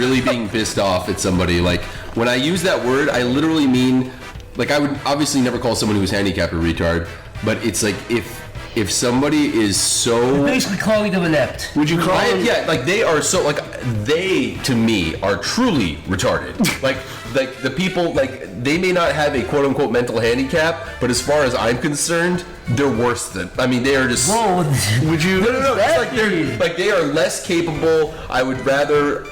really being pissed off at somebody. Like, when I use that word, I literally mean, like, I would obviously never call someone who's handicapped a retard, but it's like, if somebody is so... You're basically calling them inept. Would you call them? Yeah, like, they are so, like, they, to me, are truly retarded. like, the people, like, they may not have a quote-unquote mental handicap, but as far as I'm concerned, they're worse than... I mean, they are just... Whoa. Would you... No. It's like, they are less capable. I would rather...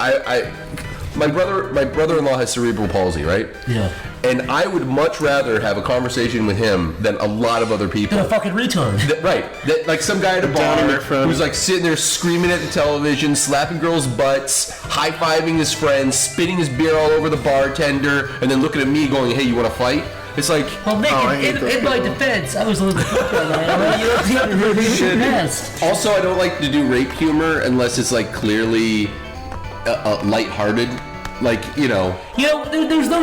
My brother-in-law has cerebral palsy, right? Yeah. And I would much rather have a conversation with him than a lot of other people. Than a fucking retard. Like some guy at a bar who's like sitting there screaming at the television, slapping girls' butts, high-fiving his friends, spitting his beer all over the bartender, and then looking at me going, hey, you want to fight? It's like... Well, Nick, in my defense, I was a little bit Also, I don't like to do rape humor unless it's like clearly lighthearted. Like, there's no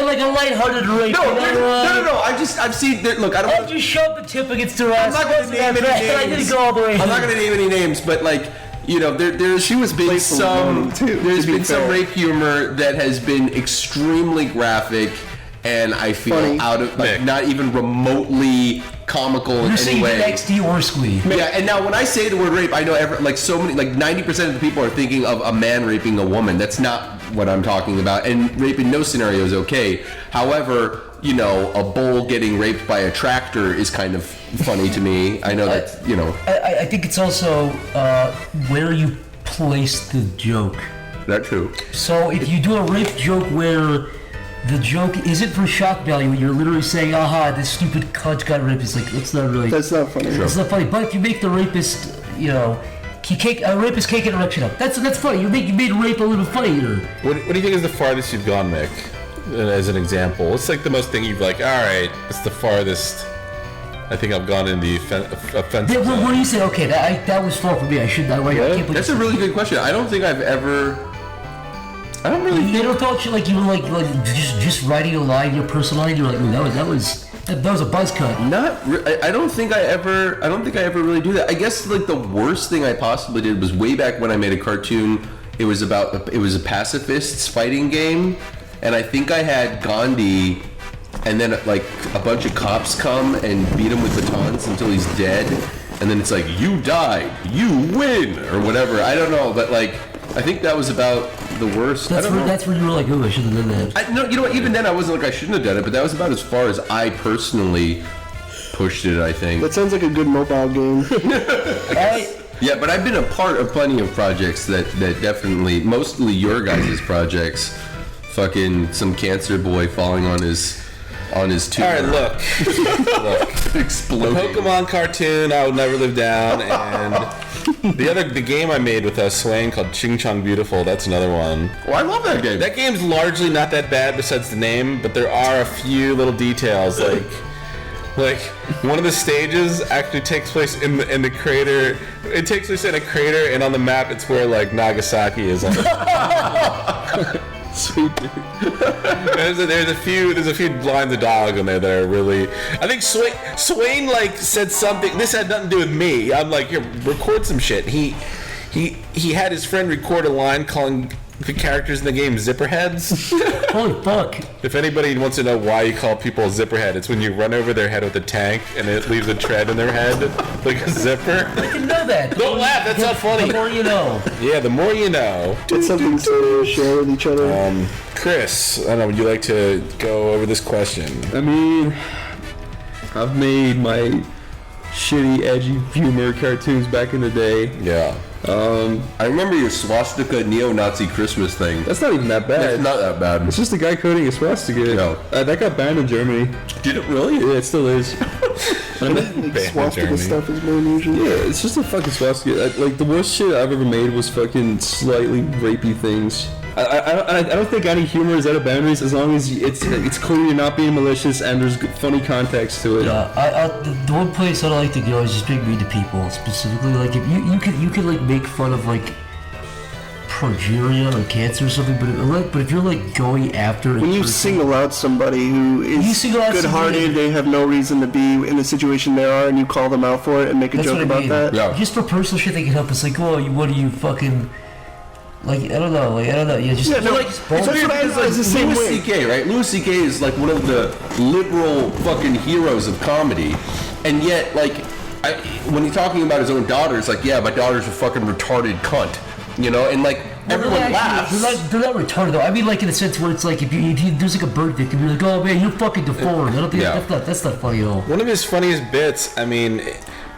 like a lighthearted rape. No. I've seen. Look, I don't. I just shoved the tip against her ass. I'm not going to name any names. I didn't go all the way. I'm not going to name any names, but like, there's been some rape humor that has been extremely graphic, and I feel funny. Out of like not even remotely comical in any way. XD or squeeze. Yeah, and now when I say the word rape, I know so many, like 90% of the people are thinking of a man raping a woman. That's not what I'm talking about. And rape in no scenario is okay. However, a bull getting raped by a tractor is kind of funny to me. I know that, I think it's also where you place the joke. That too. So if you do a rape joke where the joke isn't for shock value, you're literally saying, aha, this stupid cunt got raped. It's like, that's not funny. Sure. It's not funny. But if you make the rapist, a rapist can't get erection up. That's funny. You made rape a little funnier. What do you think is the farthest you've gone, Mick? As an example, what's like the most thing you've like? All right, it's the farthest. I think I've gone in the offensive. Yeah, what do you say? Okay, that was far for me. I can't believe that's a really good question. I don't think I've ever. I don't really. They don't talk shit like you were like just writing a line, your personal line. You're like, that was a buzz cut. I don't think I ever really do that. I guess like the worst thing I possibly did was way back when I made a cartoon. It was a pacifists fighting game, and I think I had Gandhi, and then like a bunch of cops come and beat him with batons until he's dead, and then it's like, you died, you win, or whatever. I don't know, but like. I think that was about the worst. That's where you were like, oh, I should have done that. No, even then I wasn't like I shouldn't have done it, but that was about as far as I personally pushed it, I think. That sounds like a good mobile game. Yeah, but I've been a part of plenty of projects that definitely, mostly your guys' projects, fucking some cancer boy falling on his tube. All right, look. Exploding. The Pokemon cartoon I Would Never Live Down, and the game I made with Swain called Ching Chong Beautiful, that's another one. Oh, I love that game. That game's largely not that bad besides the name, but there are a few little details, like one of the stages actually takes place in the crater. It takes place in a crater, and on the map it's where like Nagasaki is on Sweet. There's a few lines of dialogue in there that are really. I think Swain like said something. This had nothing to do with me. I'm like, here, record some shit. He had his friend record a line calling the characters in the game zipperheads. Holy fuck. If anybody wants to know why you call people a zipperhead, it's when you run over their head with a tank and it leaves a tread in their head like a zipper. I didn't know that. Don't laugh, that's not funny. The more you know. Yeah, the more you know. It's something to share with each other. Chris, I don't know, would you like to go over this question? I mean, I've made my shitty, edgy humor cartoons back in the day. Yeah. I remember your swastika neo-Nazi Christmas thing. That's not even that bad. It's not that bad. It's just a guy coding a swastika. No. That got banned in Germany. Did it really? Yeah, it still is. Swastika stuff is more unusual. Yeah, it's just a fucking swastika. Like, the worst shit I've ever made was fucking slightly rapey things. I don't think any humor is out of boundaries as long as it's clear you're not being malicious and there's funny context to it. Yeah, the one place I don't like to go is just being mean to people. Specifically, like if you could like make fun of like progeria or cancer or something, but if you're like going after when you single out somebody who is good-hearted, they have no reason to be in the situation they are, and you call them out for it and make a joke about that. Yeah. Just for personal shit, they can help. It's like, oh, what are you fucking? Like I don't know. Yeah, just Yeah, no, like, it's the same Louis way. C.K., right? Louis C.K. is like one of the liberal fucking heroes of comedy, and yet, like, when he's talking about his own daughter, it's like, yeah, my daughter's a fucking retarded cunt, you know, and like everyone laughs. They're not retarded though. I mean, like in a sense where it's like if there's like a bird that can be like, oh man, you're fucking deformed. I don't think that's not funny at all. One of his funniest bits, I mean,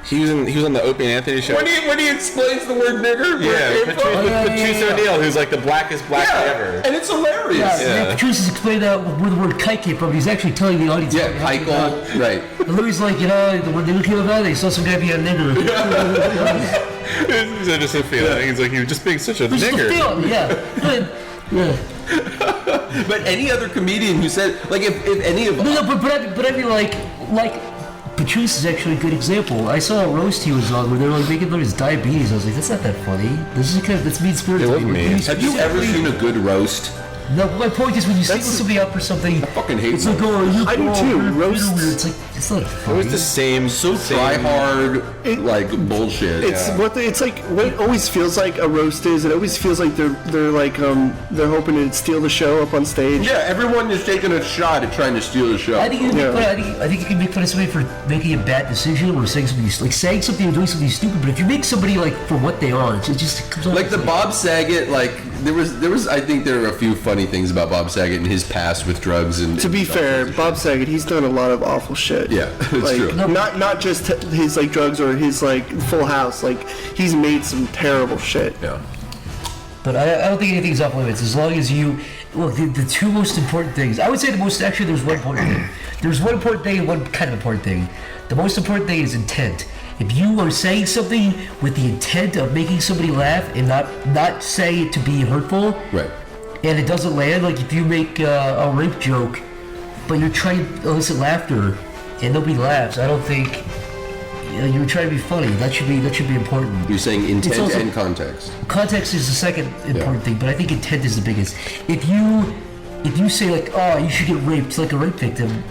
he was on the Opie and Anthony show. When he explains the word nigger, Patrice O'Neal, who's like the blackest black ever, and it's hilarious. Patrice is explaining where the word kike came from. He's actually telling the audience. Yeah, Heichel, right. And Louis like, when they look at him, they saw some guy be a nigger. It's just a feeling. He's like, he was just being such a nigger. But any other comedian who said, like, if any of but I mean, like Patrice is actually a good example. I saw a roast he was on where they were like making fun of his diabetes. I was like, that's not that funny. This is that's mean spirited. It wasn't mean. Have you ever seen a good roast? No, my point is when you single somebody up for something, I fucking hate it's like, oh, I do too. Roasts. It's like it's not funny. It was the same, try hard, like bullshit. It's it's like what it always feels like a roast is. It always feels like they're like they're hoping to steal the show up on stage. Yeah, everyone is taking a shot at trying to steal the show. I think you can make fun of somebody for making a bad decision or saying something or doing something stupid. But if you make somebody like for what they are, it just comes off like the Bob Saget. Like there was I think there were a few funny things about Bob Saget and his past with drugs and. To be fair, Bob Saget, he's done a lot of awful shit. Yeah, it's true. Not just his like drugs or his like Full House. Like he's made some terrible shit. Yeah. But I don't think anything's off limits as long as you. Look, the two most important things. I would say there's one important thing. There's one important thing and one kind of important thing. The most important thing is intent. If you are saying something with the intent of making somebody laugh and not say it to be hurtful, right, and it doesn't land, like if you make a rape joke, but you're trying to elicit laughter and nobody laughs, I don't think you're trying to be funny. That should be important. You're saying intent also, and context. Context is the second important thing, but I think intent is the biggest. If you say like, oh, you should get raped, like a rape victim.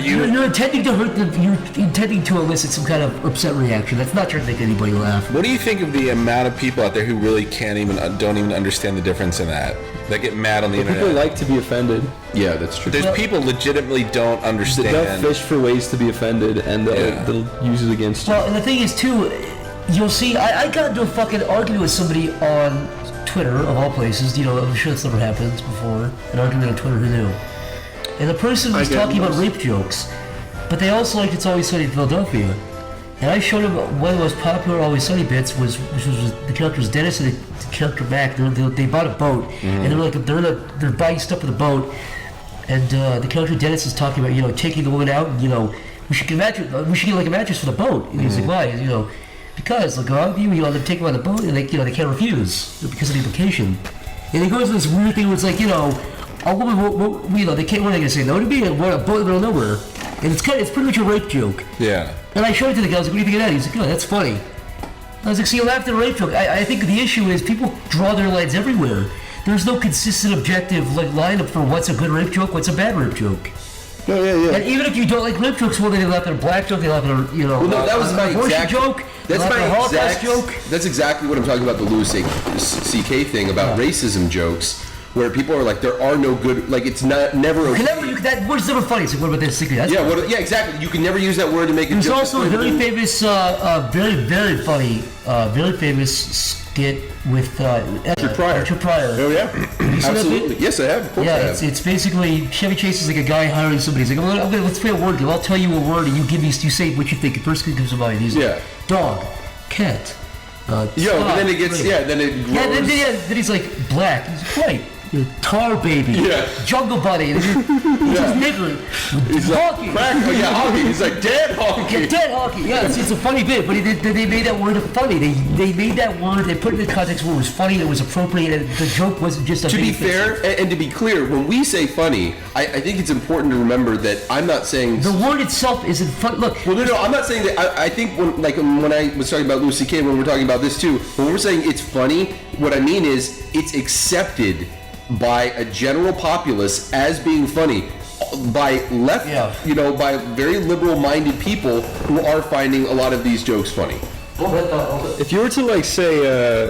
You're intending to hurt them. You're intending to elicit some kind of upset reaction. That's not trying to make anybody laugh. What do you think of the amount of people out there who really don't even understand the difference in that? That get mad on the internet. People like to be offended. Yeah, that's true. There's people legitimately don't understand. They'll fish for ways to be offended, and they'll use it against you. Well, and the thing is too, you'll see. I got into a fucking argument with somebody on Twitter of all places. I'm sure that's never happened before. An argument on Twitter. Who knew? And the person was talking about rape jokes, but they also liked It's Always Sunny in Philadelphia. And I showed him one of the most popular Always Sunny bits which was the characters Dennis and the character Mac. They bought a boat, and they're buying stuff for the boat, and the character Dennis is talking about taking the woman out, and we should get like a mattress for the boat. And he's like, why? Because look, they're taking them on the boat, and they can't refuse because of the implication. And he goes to this weird thing where it's like a woman, they can't. What are they gonna say? No to me? We're on a boat in the middle of nowhere, and it's pretty much a rape joke. Yeah. And I showed it to the guy. I was like, "What do you think of that?" He's like, "Oh, that's funny." I was like, "See, you laughed at a rape joke." I think the issue is people draw their lines everywhere. There's no consistent, objective lineup for what's a good rape joke, what's a bad rape joke. Yeah. And even if you don't like rape jokes, they laugh at a black joke, they laugh at a Well, no, that was my exact joke. That's my exact joke. That's exactly what I'm talking about. The Louis C.K. thing about racism jokes. Where people are like, there are no good, like it's never okay. That word's never funny. So what about this? Yeah, exactly. You can never use that word to make a joke. There's also a very famous, very funny, very famous skit with Richard Pryor. Oh yeah, absolutely. Yes, I have. Of course I have. It's basically Chevy Chase is like a guy hiring somebody. He's like, okay, let's play a word game. I'll tell you a word, and you say what you think. The first thing comes to mind. He's like, dog, cat. But then it gets then it grows. Then he's like black. He's white. Tar Baby, Jungle Bunny, he's just nigger. He's Honky. Like, Honky. He's like dead Honky. Dead Honky. Yeah, it's a funny bit, but they made that word funny. They made that word. They put it in the context where it was funny. It was appropriate. And the joke wasn't just a. To be fair and to be clear, when we say funny, I think it's important to remember that I'm not saying the word itself isn't fun. Look. Well, no, I'm not saying that. I think when I was talking about Louis C.K. when we're talking about this too, when we're saying it's funny, what I mean is it's accepted by a general populace as being funny by by very liberal-minded people who are finding a lot of these jokes funny. If you were to say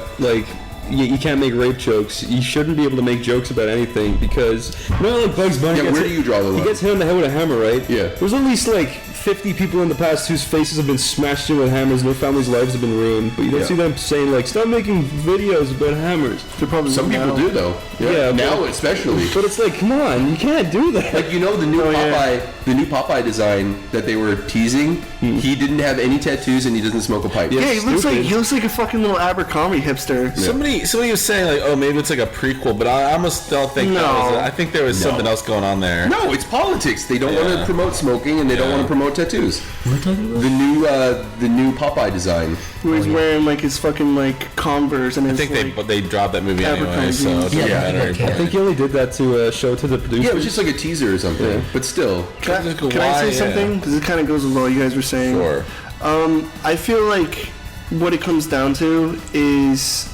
you can't make rape jokes. You shouldn't be able to make jokes about anything because like Bugs Bunny. Yeah, where do you draw the line? He gets hit on the head with a hammer, right? Yeah. There's at least like 50 people in the past whose faces have been smashed in with hammers and their families' lives have been ruined. But you don't see them saying like, stop making videos about hammers. They're probably some people do though. Yeah, now especially. But it's like, come on, you can't do that. Like the new Popeye design that they were teasing. He didn't have any tattoos and he doesn't smoke a pipe. Yeah, he looks like a fucking little Abercrombie hipster. Yeah. Somebody was saying like, oh, maybe it's like a prequel, but I almost still think I think there was something else going on there. No, it's politics. They don't want to promote smoking and they don't want to promote tattoos. What are you talking about? The new Popeye design. Where he's wearing like his fucking like Converse and his. I think they dropped that movie anyway, so it doesn't matter. I think he only did that to show to the producers. Yeah, it was just like a teaser or something. But still. Can I say something? Because it kind of goes with what you guys were saying. Sure. I feel like what it comes down to is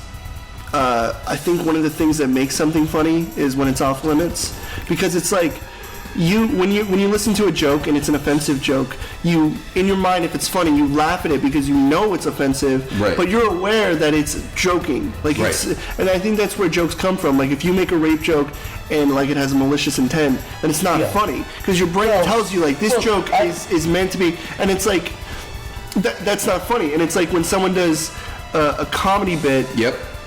I think one of the things that makes something funny is when it's off limits, because it's like when you listen to a joke and it's an offensive joke, you in your mind, if it's funny, you laugh at it because you know it's offensive, but you're aware that it's joking. Like it's, and I think that's where jokes come from. Like if you make a rape joke and like it has a malicious intent, then it's not funny because your brain tells you like this joke is meant to be, and it's like that's not funny. And it's like when someone does a comedy bit.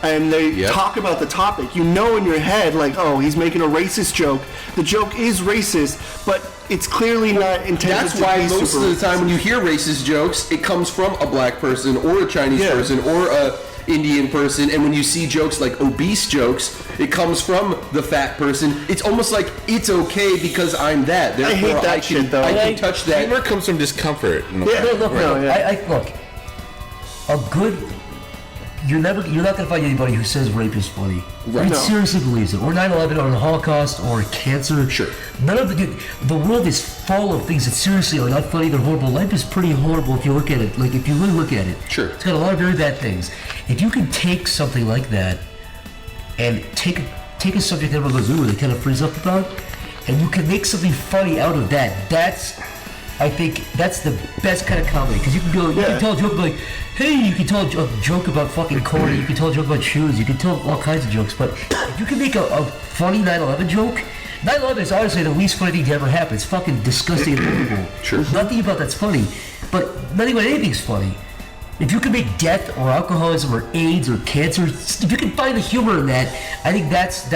And they talk about the topic. You know in your head, like, oh, he's making a racist joke. The joke is racist, but it's clearly not intended That's to be why most of the time racist. when you hear racist jokes, it comes from a black person or a Chinese person or a Indian person. And when you see jokes like obese jokes, it comes from the fat person. It's almost like it's okay because I'm that. Therefore, I hate that shit, though. I can touch that. Humor comes from discomfort. Look, a good. You're not gonna find anybody who says rape is funny. Right. Seriously believes it. Or 9/11 or the Holocaust or cancer. Sure. None of the world is full of things that seriously are not funny, they're horrible. Life is pretty horrible if you look at it. Like if you really look at it. Sure. It's got a lot of very bad things. If you can take something like that and take a subject that everyone goes, ooh, they kind of freeze up about, and you can make something funny out of that, I think that's the best kind of comedy, because you can go, you can tell a joke like, hey, you can tell a joke about fucking corn, you can tell a joke about shoes, you can tell all kinds of jokes, but if you can make a funny 9/11 joke, 9/11 is honestly the least funny thing to ever happen. It's fucking disgusting and horrible. Sure. Nothing about that's funny, but nothing about anything's funny. If you can make death or alcoholism or AIDS or cancer, if you can find the humor in that, I think that's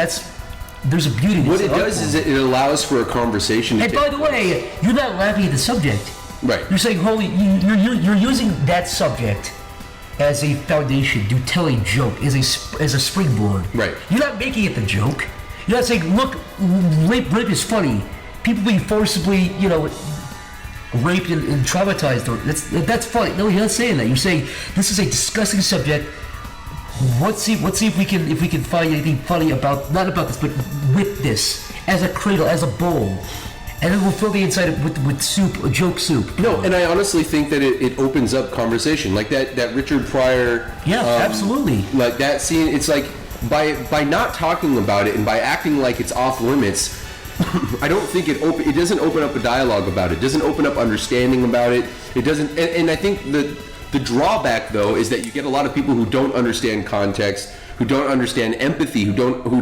there's a beauty. What it does is it allows for a conversation. And by the way, you're not laughing at the subject. Right. You're saying, you're using that subject as a foundation to tell a joke, as a springboard. Right. You're not making it the joke. You're not saying, look, rape is funny. People being forcibly, raped and traumatized. That's funny. No, you're not saying that. You're saying this is a disgusting subject. Let's see if we can find anything funny about, not about this, but with this as a cradle, as a bowl, and then we'll fill the inside with soup, joke soup. No, and I honestly think that it opens up conversation, like that Richard Pryor. Yeah, absolutely. Like that scene, it's like by not talking about it and by acting like it's off limits. I don't think it doesn't open up a dialogue about it. It doesn't open up understanding about it. It doesn't, and I think the drawback, though, is that you get a lot of people who don't understand context, who don't understand empathy, who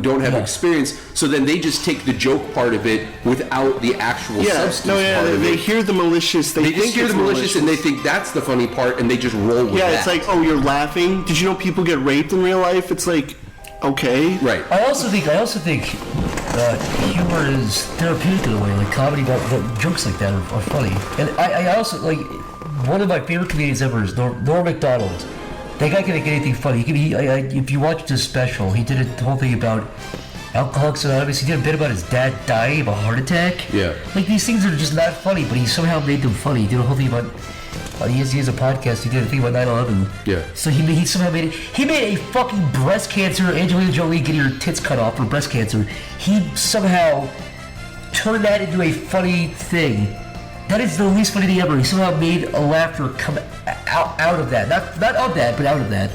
don't have experience. So then they just take the joke part of it without the actual substance part of it. They hear the malicious. They just hear the malicious, and they think that's the funny part, and they just roll with that. Yeah, it's like, oh, you're laughing. Did you know people get raped in real life? It's like, okay, right. I also think humor is therapeutic in a way. Like comedy, that jokes like that are funny. And I also like. One of my favorite comedians ever is Norm Macdonald. That guy can make anything funny. If you watched his special, he did the whole thing about Alcoholics Anonymous. He did a bit about his dad dying of a heart attack. Yeah. Like these things are just not funny, but he somehow made them funny. He did a whole thing about. He has a podcast. He did a thing about 9/11. Yeah. So he somehow made it. He made a fucking breast cancer, Angelina Jolie getting her tits cut off for breast cancer. He somehow turned that into a funny thing. That is the least funny thing ever. He somehow made a laughter come out of that. Not of that, but out of that.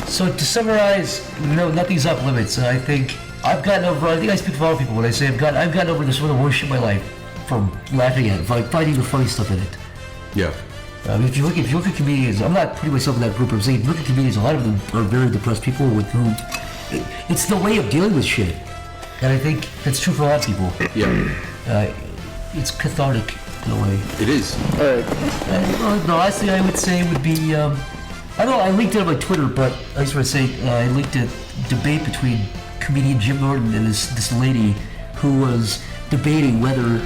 So to summarize, nothing's off limits. I think I've gotten over. I think I speak for all people when I say I've gotten over this one of the worst shit in my life from laughing at it, like finding the funny stuff in it. Yeah. If you look at comedians, I'm not putting myself in that group. I'm saying if you look at comedians, a lot of them are very depressed people with whom it's the way of dealing with shit, and I think that's true for a lot of people. Yeah. It's cathartic in a way. It is. All right. The last thing I would say would be, I don't know, I linked it on my Twitter, but I just want to say I linked a debate between comedian Jim Norton and this lady who was debating whether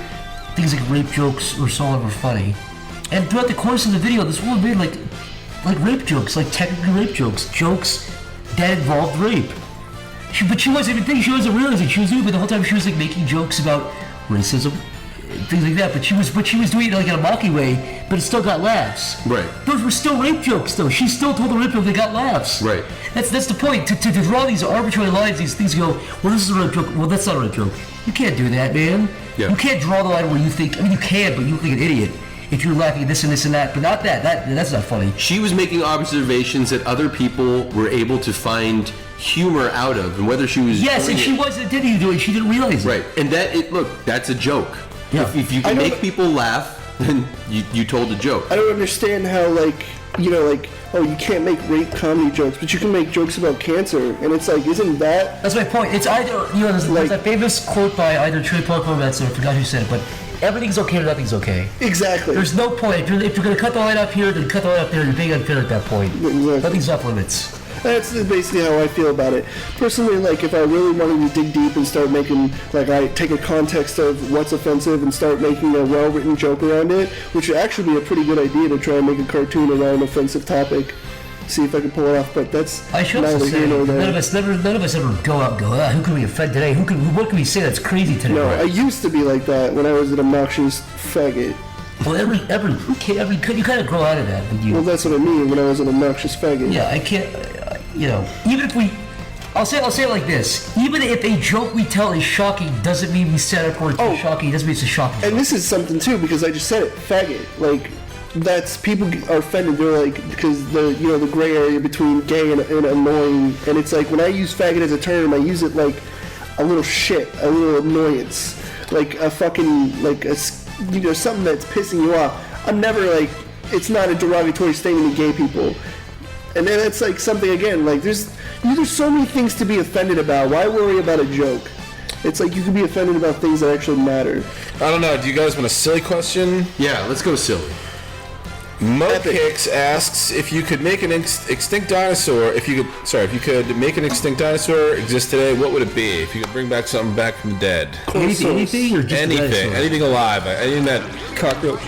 things like rape jokes or so on were funny. And throughout the course of the video, this woman made like rape jokes, like technically rape jokes that involved rape. But she wasn't even thinking, she wasn't realizing she was doing it, but the whole time she was like making jokes about racism, things like that. But she was doing it like in a mocking way, but it still got laughs. Right. Those were still rape jokes, though. She still told the rape joke, they got laughs. Right. That's the point. To draw these arbitrary lines, these things go, well, this is a rape joke. Well, that's not a rape joke. You can't do that, man. Yeah. You can't draw the line where you think. I mean, you can, but you look like an idiot if you're laughing at this and this and that. But not that. That's not funny. She was making observations that other people were able to find humor out of, and whether she was and she wasn't intending to do it. She didn't realize it. Right, and that's a joke. Yeah. If you can make people laugh, then you told a joke. I don't understand how, oh, you can't make rape comedy jokes, but you can make jokes about cancer, and it's like, isn't that... That's my point. It's either, there's a famous quote by either Trey Parker or Metzer, I forgot who said it, but everything's okay or nothing's okay. Exactly. There's no point. If you're going to cut the line up here, then cut the line up there, you're being unfair at that point. Exactly. Nothing's off limits. That's basically how I feel about it. Personally, if I really wanted to dig deep and start making, I take a context of what's offensive and start making a well-written joke around it, which would actually be a pretty good idea to try and make a cartoon around an offensive topic. See if I can pull it off, but that's I should also say, none of us ever go out and go, who can we offend today? What can we say that's crazy today? No, I used to be like that when I was an obnoxious faggot. Well, every you kind of grow out of that. Well, that's what I mean when I was an obnoxious faggot. Yeah, I can't, even if I'll say it like this. Even if a joke we tell is shocking, doesn't mean we set up or it's shocking. It doesn't mean it's a shocking joke. And this is something, too, because I just said it, faggot. That's, people are offended, they're because the gray area between gay and annoying, and it's when I use faggot as a term, I use it like a little shit, a little annoyance, like a fucking, something that's pissing you off. I'm never it's not a derogatory statement to gay people. And then it's something, again, there's so many things to be offended about. Why worry about a joke? It's you can be offended about things that actually matter. I don't know, do you guys want a silly question? Yeah, let's go silly. Mopix asks if you could make an extinct dinosaur. If you could make an extinct dinosaur exist today, what would it be? If you could bring back something back from the dead, anything or just anything alive, anything that cockroach,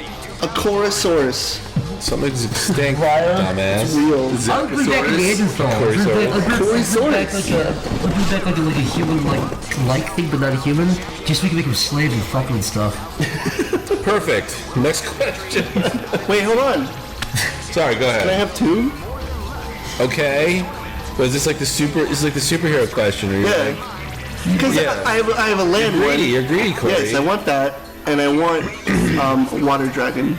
a Corosaurus. Something's extinct, dumbass. It's real. I would bring back a Neanderthal. I'd bring back like a human like thing, but not a human. Just so we can make him slaves and fucking and stuff. Perfect. Next question. Wait, hold on. Sorry, go ahead. Can I have two? Okay. Was this the superhero question? Or Because I have a land one. You're greedy, Corey. Yes, I want that, and I want water dragon.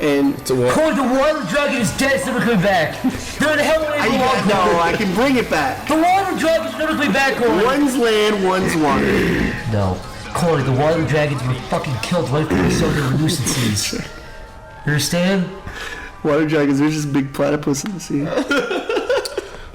And Corey, the water dragon is dead. It's never coming back. They're in hell where they belong. No, I can bring it back. The water dragon's never coming back, Corey. One's land, one's water. No. Corey, the water dragons were fucking killed right before we saw their nuisances. You understand? Water dragons are just big platypus in the sea.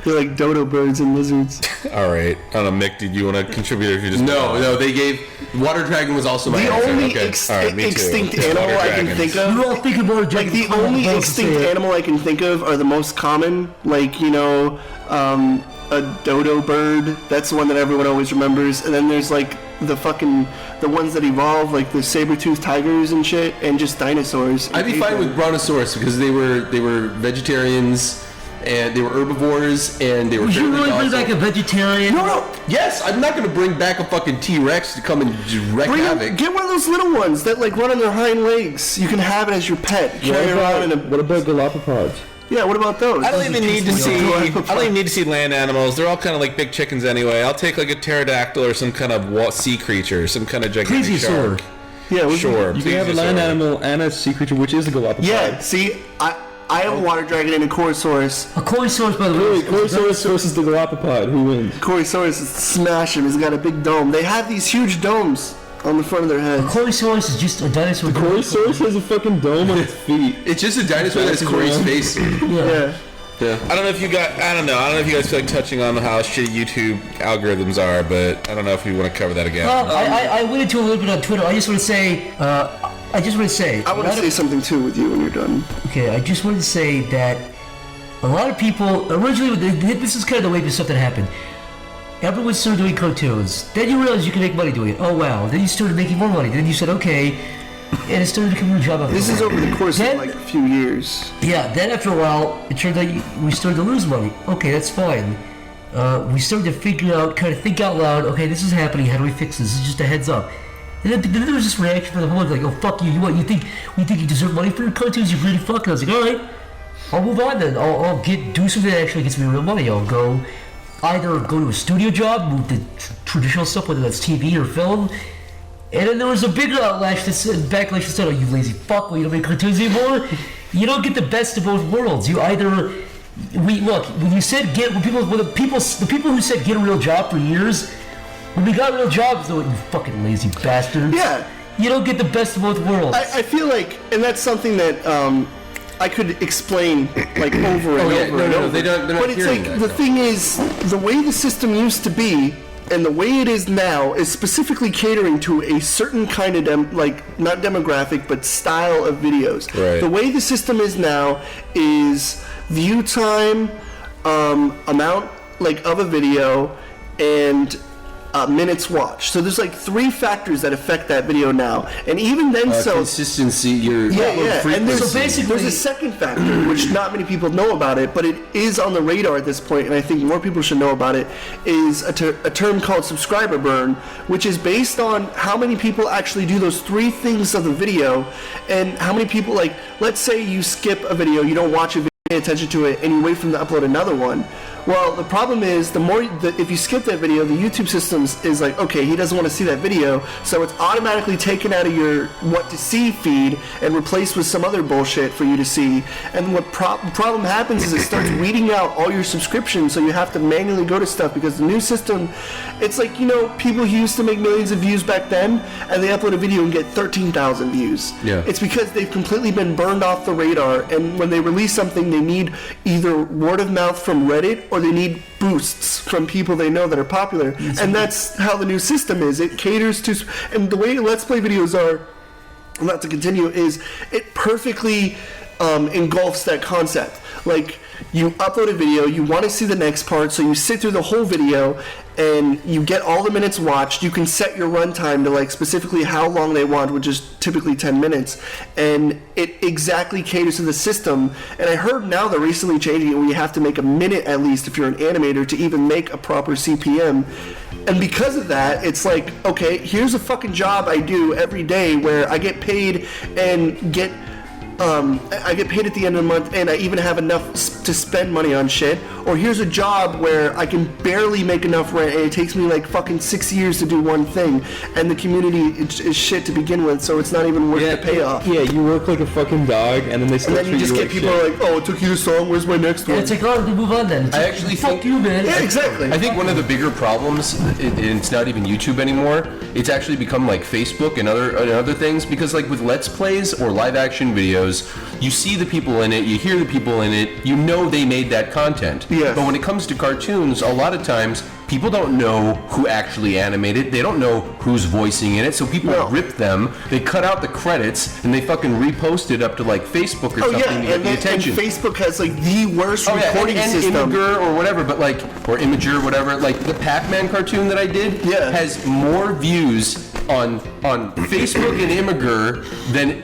They're like dodo birds and lizards. All right. I don't know, Mick, did you want to contribute or if you just... No, they gave... Water dragon was also my answer. The only Okay. extinct animal I can think of... You're all thinking water dragons. The only extinct animal I can think of are the most common. A dodo bird. That's the one that everyone always remembers. And then there's the ones that evolve, like the saber-toothed tigers and shit, and just dinosaurs. I'd be fine with brontosaurus because they were vegetarians and they were herbivores and they were. Would you really bring back a vegetarian? No. Yes, I'm not going to bring back a fucking T-Rex to come and wreak havoc. Get one of those little ones that run on their hind legs. You can have it as your pet. What about Galapagos? Yeah, what about those? I don't even need to see land animals. They're all kind of like big chickens anyway. I'll take a pterodactyl or some kind of sea creature, some kind of gigantic shark. Yeah, sure. You can have a land animal and a sea creature, which is a Galapagos. Yeah, see, I have a water dragon and a Corosaurus. A Corosaurus, by the way. Corosaurus versus the Galapagos. Who wins? Corosaurus, smash him. He's got a big dome. They have these huge domes. on the front of their A heads. Corysaurus is just a dinosaur. Corysaurus has a fucking dome on its feet. It's just a dinosaur that has Corey's face. Yeah. Yeah. I don't know if you guys feel like touching on how shitty YouTube algorithms are, but I don't know if we want to cover that again. I went into a little bit on Twitter. I just want to say, I want to say something too with you when you're done. Okay, I just wanted to say that a lot of people originally, this is kind of the way this stuff that happened. Everyone started doing cartoons. Then you realized you can make money doing it. Oh wow! Then you started making more money. Then you said okay, and it started becoming a job. This is over the course of like a few years. Yeah. Then after a while, it turned out we started to lose money. Okay, that's fine. We started to figure out, kind of think out loud. Okay, this is happening. How do we fix this? This is just a heads up. And then there was this reaction from the whole like, oh fuck you! You think you deserve money for your cartoons? You really fuck. And I was like, all right, I'll move on then. I'll do something that actually gets me real money. I'll go either go to a studio job, move to traditional stuff, whether that's TV or film. And then there was a bigger backlash that said, oh, you lazy fuck, well, you don't make cartoons anymore. You don't get the best of both worlds. You either, when you said the people who said get a real job for years, when we got real jobs, though, you fucking lazy bastards. Yeah. You don't get the best of both worlds. I feel like, and that's something that I could explain like over and over and over. They're not but it's hearing like that, the though. thing is, the way the system used to be and the way it is now is specifically catering to a certain kind of not demographic but style of videos. Right. The way the system is now is view time, amount of a video, and minutes watched. So there's like 3 factors that affect that video now, and even then, consistency. Your and there's, So basically- there's a second factor which not many people know about it, but it is on the radar at this point, and I think more people should know about it. Is a term called subscriber burn, which is based on how many people actually do those 3 things of the video, and how many people let's say you skip a video, you don't watch a video, pay attention to it, and you wait for them to upload another one. Well, the problem is if you skip that video, the YouTube system is like, okay, he doesn't want to see that video, so it's automatically taken out of your what to see feed and replaced with some other bullshit for you to see. And what problem happens is it starts weeding out all your subscriptions, so you have to manually go to stuff because the new system, it's like, people who used to make millions of views back then, and they upload a video and get 13,000 views. Yeah. It's because they've completely been burned off the radar, and when they release something, they need either word of mouth from Reddit or they need boosts from people they know that are popular. And that's how the new system is. It caters to, and the way Let's Play videos are, not to continue, is it perfectly engulfs that concept. Like, you upload a video, you want to see the next part, so you sit through the whole video and you get all the minutes watched. You can set your runtime to specifically how long they want, which is typically 10 minutes, and it exactly caters to the system. And I heard now they're recently changing it where you have to make a minute at least if you're an animator to even make a proper CPM. And because of that, it's like, okay, here's a fucking job I do every day where I get paid and get I get paid at the end of the month, and I even have enough to spend money on shit. Or here's a job where I can barely make enough rent, and it takes me fucking 6 years to do one thing, and the community is shit to begin with, so it's not even worth the payoff. Yeah, you work like a fucking dog, and then they And start then you just get people shit. oh, it took you this long, where's my next one? It's like, oh, move on then. I actually fuck think- you, man. Yeah, exactly. I think one of the bigger problems, and it's not even YouTube anymore, it's actually become like Facebook and other things, because with Let's Plays or live action videos, you see the people in it, you hear the people in it, you know they made that content. Yeah. But when it comes to cartoons, a lot of times people don't know who actually animated, they don't know who's voicing in it, so people rip them, they cut out the credits, and they fucking repost it up to Facebook or something to get the attention. And Facebook has the worst recording and system. Imager or whatever, but or Imager, whatever. The Pac-Man cartoon that I did has more views on Facebook and Imager than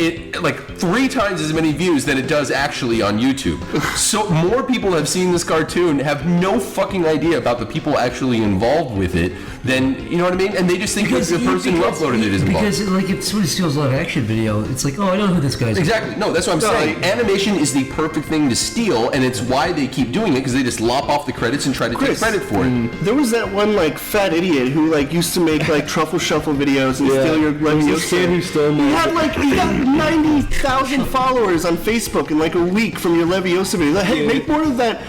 3 times as many views than it does actually on YouTube. So more people have seen this cartoon, have no fucking idea about the people actually involved with it than, you know what I mean? And they just think the person who uploaded it is involved. Because if somebody steals a live action video, it's like, oh, I know who this guy is. Exactly. No, that's what I'm saying. Animation is the perfect thing to steal, and it's why they keep doing it, because they just lop off the credits and try to take credit for it. There was that one fat idiot who used to make truffle shuffle videos videos and steal your There's this kid who Leviosa. stole He me. had like he got 90,000 followers on Facebook in like a week from your Leviosa video. Like, hey, make more of that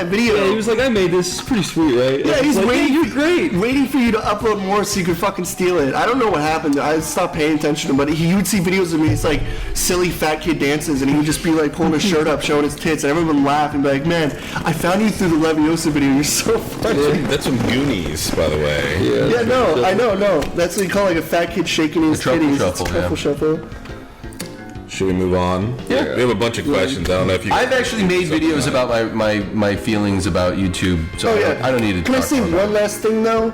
video. Yeah, he was like, I made this. It's pretty sweet, right? Yeah, It's he's like, waiting. "Yeah, you're great. Waiting for you to upload more so you could fucking steal it. I don't know what happened. I stopped paying attention to him, but he would see videos of me. It's like silly fat kid dances, and he would just be like pulling his shirt up, showing his tits, and everyone would laugh and be like, "Man, I found you through the Leviosa video. You're so funny." That's from Goonies, by the way. Yeah, no, I know, no. That's what you call like a fat kid shaking his truffle titties. shuffle, It's a truffle shuffle. Should we move on? Yeah. We have a bunch of questions. I don't know if you. I've actually made videos about my feelings about YouTube, so Oh yeah. I don't need to Can I talk say about one last thing though?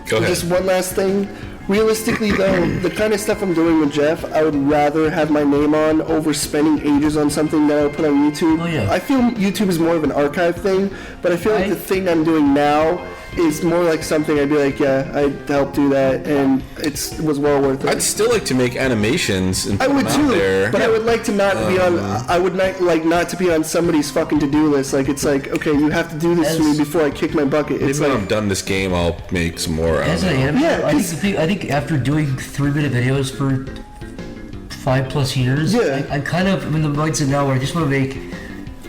Go ahead. Just one last thing. Realistically, though, the kind of stuff I'm doing with Jeff, I would rather have my name on over spending ages on something that I would put on YouTube. Oh, yeah. I feel YouTube is more of an archive thing, but I feel like the thing I'm doing now is more like something I'd be like, yeah, I'd help do that, and it was well worth it. I'd still like to make animations and I put would them out too, there. but I would like to not be on. I would not to be on somebody's fucking to-do list. Like it's like, okay, you have to do this to me before I kick my bucket. Maybe It's when like, I'm done this game, I'll make some more. I As don't an know. animator, Yeah, I think after doing 3-minute videos for 5+ years, Yeah. I'm kind of in the mindset now where I just want to make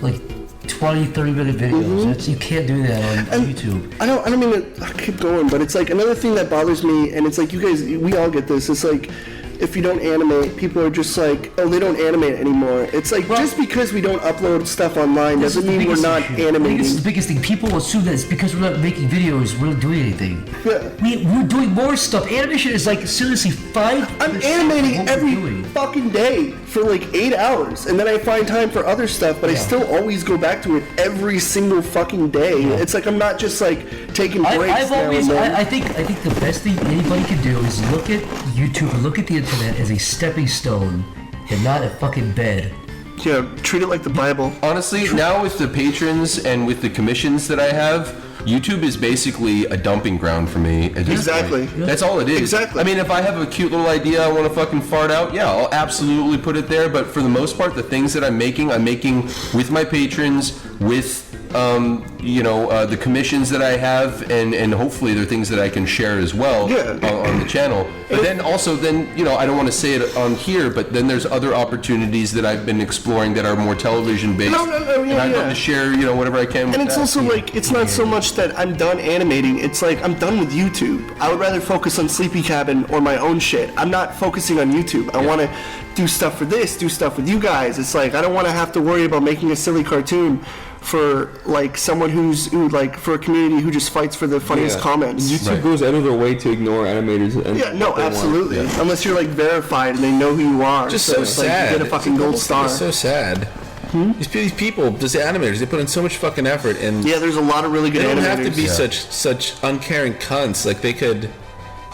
like 20-30-minute videos. That's, you can't do that on YouTube. I don't mean to keep going, but it's like another thing that bothers me, and it's like you guys, we all get this. It's like if you don't animate, people are just like, oh, they don't animate anymore. It's like just because we don't upload stuff online This doesn't is the mean we're biggest not issue. I think this is animating. the biggest thing. People assume that it's because we're not making videos, we're not doing anything. Yeah. We're doing more stuff. Animation is like seriously 5%. I'm of animating what we're every doing. fucking day for like 8 hours, and then I find time for other stuff, but I still always go back to it every single fucking day. It's like I'm not just like taking breaks I've now always, and then. I think the best thing anybody can do is look at YouTube, look at the internet as a stepping stone, and not a fucking bed. Yeah, treat it like the Bible. Honestly, now with the patrons and with the commissions that I have, YouTube is basically a dumping ground for me. At this Exactly. point. That's all it is. Exactly. I mean, if I have a cute little idea I want to fucking fart out, yeah, I'll absolutely put it there. But for the most part, the things that I'm making with my patrons, with the commissions that I have, and hopefully they're things that I can share as well on the channel. But then also, I don't want to say it on here, but then there's other opportunities that I've been exploring that are more television based. No, and I'd love to share, whatever I can with And it's that. also like, it's not so much that I'm done animating, it's like I'm done with YouTube. I would rather focus on Sleepy Cabin or my own shit. I'm not focusing on YouTube. I want to do stuff for this, do stuff with you guys. It's like, I don't want to have to worry about making a silly cartoon for like someone who like for a community who just fights for the funniest comments. YouTube goes out of their way to ignore animators. And Yeah, no, what they want. absolutely. Unless you're like verified and they know who you are. Just so it's sad. Like you get a fucking gold star. It's so sad. These people, these animators, they put in so much fucking effort, and Yeah, there's a lot of really good they don't animators. have to be such uncaring cunts. Like they could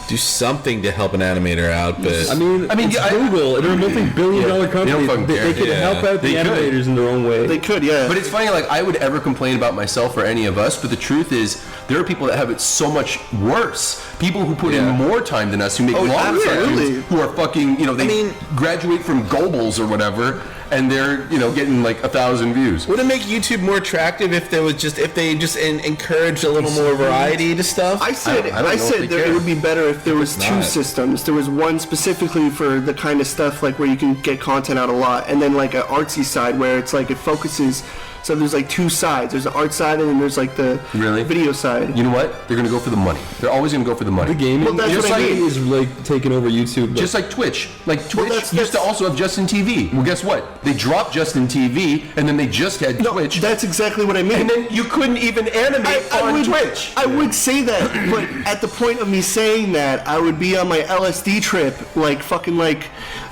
do something to help an animator out, but I mean, it's Google. They're a multi-billion-dollar company. fucking They care. could help out the They could. animators in their own way. They could, yeah. But it's funny, like, I would ever complain about myself or any of us, but the truth is, there are people that have it so much worse. People who put in more time than us, who make longer absolutely. cartoons, who are fucking, they graduate from Goebbels or whatever, and they're, getting like 1,000 views. would it make YouTube more attractive if they just encouraged a little more variety to stuff? I said I don't know if they that it care. would be better if there was two not. systems. There was one specifically for the kind of stuff like where you can get content out a lot, and then like an artsy side where it's like it focuses. So there's like two sides. There's the art side, and then there's like the video side. You know what? They're gonna go for the money. They're always gonna go for the money. The gaming Well, that's what I mean. is like taking over YouTube. Just like Twitch. Like Twitch that's- used to also have Justin TV. Well, guess what? They dropped Justin TV, and then they just had No, Twitch. that's exactly what I mean. And then you couldn't even animate on Twitch. I would say that, but at the point of me saying that, I would be on my LSD trip, like fucking like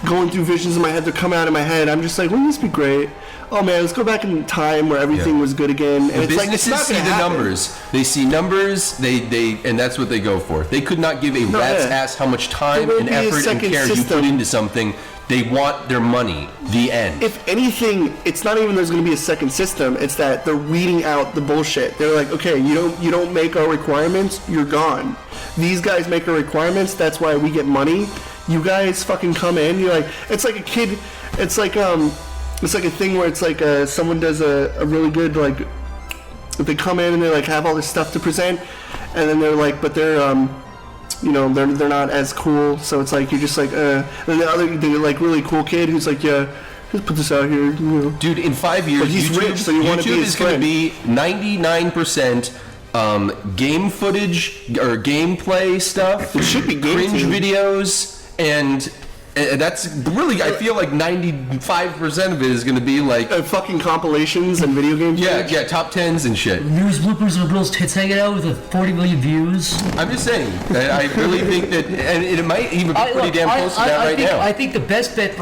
going through visions in my head that come out of my head. I'm just like, wouldn't this be great? Oh man, let's go back in time where everything was good again. And The it's like it's businesses not see gonna the happen. numbers. They see numbers. They and that's what they go for. They could not give a rat's yeah. ass how much time There will and be a effort and second care you system. put into something. They want their money. The end. If anything, it's not even there's going to be a second system. It's that they're weeding out the bullshit. They're like, okay, you don't make our requirements, you're gone. These guys make our requirements. That's why we get money. You guys fucking come in. You're like, it's like a kid. It's like a thing where it's like someone does a really good like. They come in and they like have all this stuff to present, and then they're like, but they're you know, they're not as cool. So it's like you're just like, And then the like really cool kid who's like, yeah, just put this out here, you know. Dude, in 5 years, But he's YouTube, rich, so you wanna be YouTube his is going to friend. be 99% game footage or gameplay stuff. It should be game cringe team. videos, and that's really, I feel like 95% of it is going to be like, Fucking compilations and video games. yeah, top 10s and shit. News bloopers of a girl's tits hanging out with 40 million views. I'm just saying, I really think that, and it might even be pretty damn close to that right now. I think the best bet